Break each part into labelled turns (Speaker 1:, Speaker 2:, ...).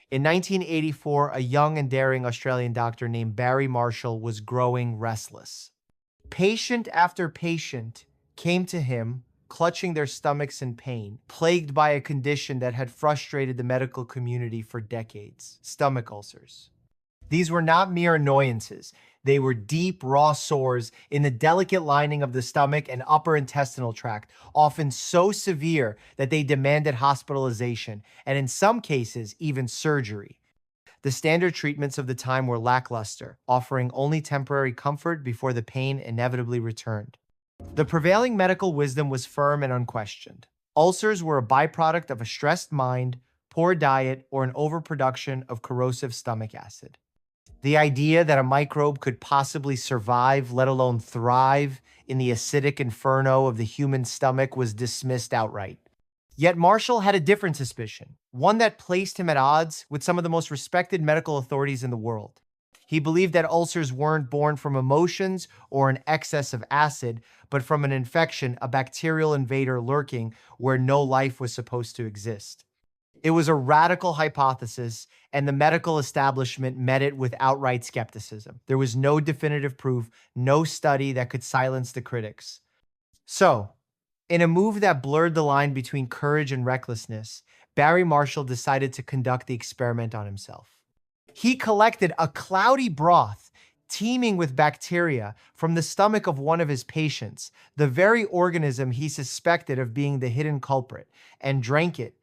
Speaker 1: In 1984, a young and daring Australian doctor named Barry Marshall was growing restless. Patient after patient came to him, clutching their stomachs in pain, plagued by a condition that had frustrated the medical community for decades: stomach ulcers. These were not mere annoyances. They were deep, raw sores in the delicate lining of the stomach and upper intestinal tract, often so severe that they demanded hospitalization, and in some cases, even surgery. The standard treatments of the time were lackluster, offering only temporary comfort before the pain inevitably returned. The prevailing medical wisdom was firm and unquestioned. Ulcers were a byproduct of a stressed mind, poor diet, or an overproduction of corrosive stomach acid. The idea that a microbe could possibly survive, let alone thrive, in the acidic inferno of the human stomach was dismissed outright. Yet Marshall had a different suspicion, one that placed him at odds with some of the most respected medical authorities in the world. He believed that ulcers weren't born from emotions or an excess of acid, but from an infection, a bacterial invader lurking where no life was supposed to exist. It was a radical hypothesis, and the medical establishment met it with outright skepticism. There was no definitive proof, no study that could silence the critics. So, in a move that blurred the line between courage and recklessness, Barry Marshall decided to conduct the experiment on himself. He collected a cloudy broth teeming with bacteria from the stomach of one of his patients, the very organism he suspected of being the hidden culprit, and drank it.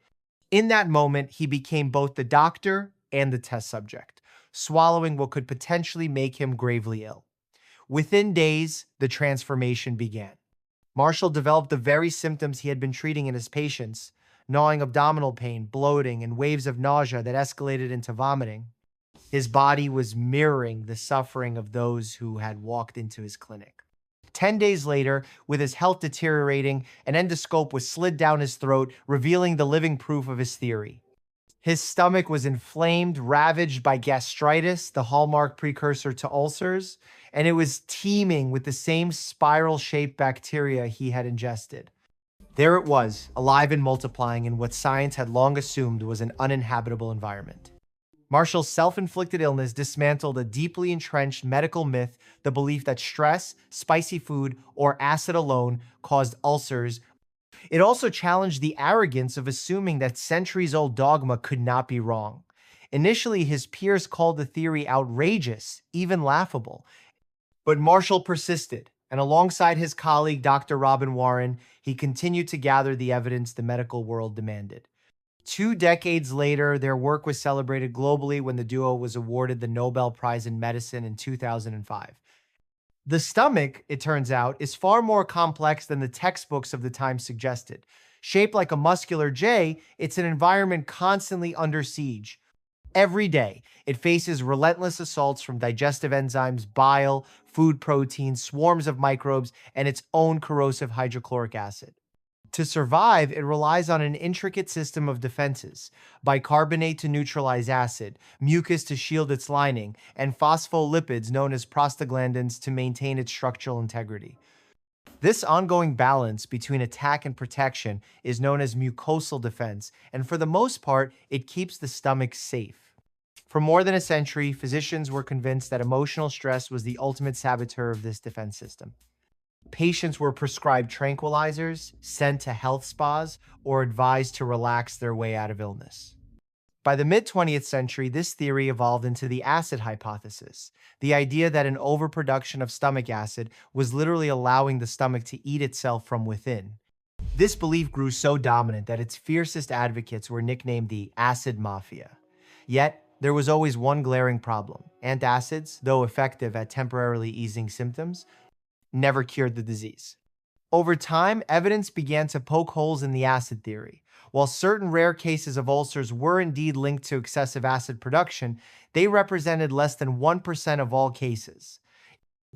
Speaker 1: In that moment, he became both the doctor and the test subject, swallowing what could potentially make him gravely ill. Within days, the transformation began. Marshall developed the very symptoms he had been treating in his patients: gnawing abdominal pain, bloating, and waves of nausea that escalated into vomiting. His body was mirroring the suffering of those who had walked into his clinic. 10 days later, with his health deteriorating, an endoscope was slid down his throat, revealing the living proof of his theory. His stomach was inflamed, ravaged by gastritis, the hallmark precursor to ulcers, and it was teeming with the same spiral-shaped bacteria he had ingested. There it was, alive and multiplying in what science had long assumed was an uninhabitable environment. Marshall's self-inflicted illness dismantled a deeply entrenched medical myth, the belief that stress, spicy food, or acid alone caused ulcers. It also challenged the arrogance of assuming that centuries-old dogma could not be wrong. Initially, his peers called the theory outrageous, even laughable. But Marshall persisted, and alongside his colleague, Dr. Robin Warren, he continued to gather the evidence the medical world demanded. 2 decades later, their work was celebrated globally when the duo was awarded the Nobel Prize in Medicine in 2005. The stomach, it turns out, is far more complex than the textbooks of the time suggested. Shaped like a muscular J, it's an environment constantly under siege. Every day, it faces relentless assaults from digestive enzymes, bile, food proteins, swarms of microbes, and its own corrosive hydrochloric acid. To survive, it relies on an intricate system of defenses: bicarbonate to neutralize acid, mucus to shield its lining, and phospholipids known as prostaglandins to maintain its structural integrity. This ongoing balance between attack and protection is known as mucosal defense, and for the most part, it keeps the stomach safe. For more than a century, physicians were convinced that emotional stress was the ultimate saboteur of this defense system. Patients were prescribed tranquilizers, sent to health spas, or advised to relax their way out of illness. By the mid-20th century, this theory evolved into the acid hypothesis, the idea that an overproduction of stomach acid was literally allowing the stomach to eat itself from within. This belief grew so dominant that its fiercest advocates were nicknamed the acid mafia. Yet, there was always one glaring problem: antacids, though effective at temporarily easing symptoms, never cured the disease. Over time, evidence began to poke holes in the acid theory. While certain rare cases of ulcers were indeed linked to excessive acid production, they represented less than 1% of all cases.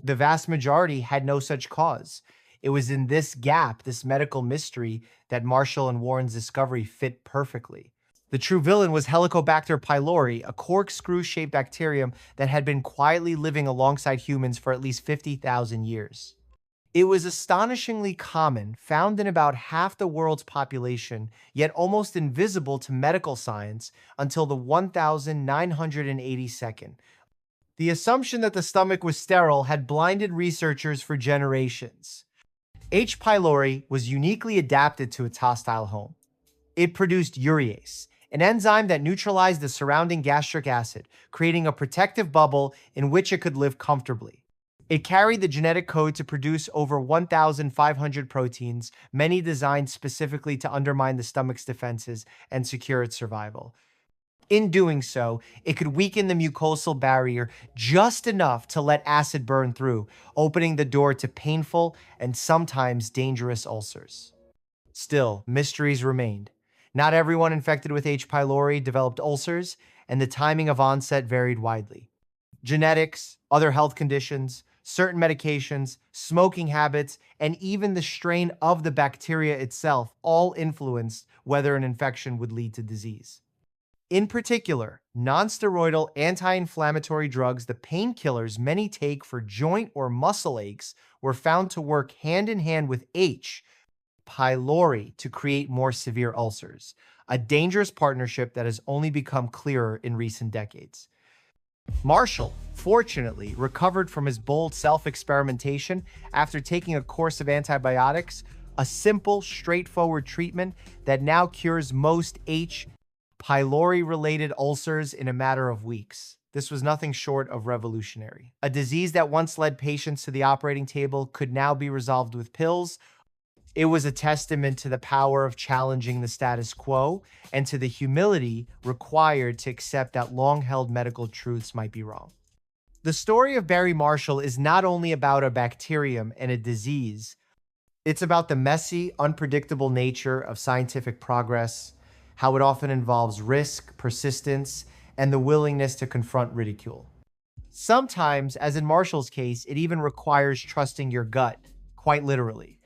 Speaker 1: The vast majority had no such cause. It was in this gap, this medical mystery, that Marshall and Warren's discovery fit perfectly. The true villain was Helicobacter pylori, a corkscrew-shaped bacterium that had been quietly living alongside humans for at least 50,000 years. It was astonishingly common, found in about half the world's population, yet almost invisible to medical science until the 1982nd. The assumption that the stomach was sterile had blinded researchers for generations. H. pylori was uniquely adapted to its hostile home. It produced urease, an enzyme that neutralized the surrounding gastric acid, creating a protective bubble in which it could live comfortably. It carried the genetic code to produce over 1,500 proteins, many designed specifically to undermine the stomach's defenses and secure its survival. In doing so, it could weaken the mucosal barrier just enough to let acid burn through, opening the door to painful and sometimes dangerous ulcers. Still, mysteries remained. Not everyone infected with H. pylori developed ulcers, and the timing of onset varied widely. Genetics, other health conditions, certain medications, smoking habits, and even the strain of the bacteria itself all influenced whether an infection would lead to disease. In particular, nonsteroidal anti-inflammatory drugs, the painkillers many take for joint or muscle aches, were found to work hand in hand with H. pylori to create more severe ulcers, a dangerous partnership that has only become clearer in recent decades. Marshall, fortunately, recovered from his bold self-experimentation after taking a course of antibiotics, a simple, straightforward treatment that now cures most H. pylori-related ulcers in a matter of weeks. This was nothing short of revolutionary. A disease that once led patients to the operating table could now be resolved with pills. It was a testament to the power of challenging the status quo and to the humility required to accept that long-held medical truths might be wrong. The story of Barry Marshall is not only about a bacterium and a disease, it's about the messy, unpredictable nature of scientific progress, how it often involves risk, persistence, and the willingness to confront ridicule. Sometimes, as in Marshall's case, it even requires trusting your gut, quite literally.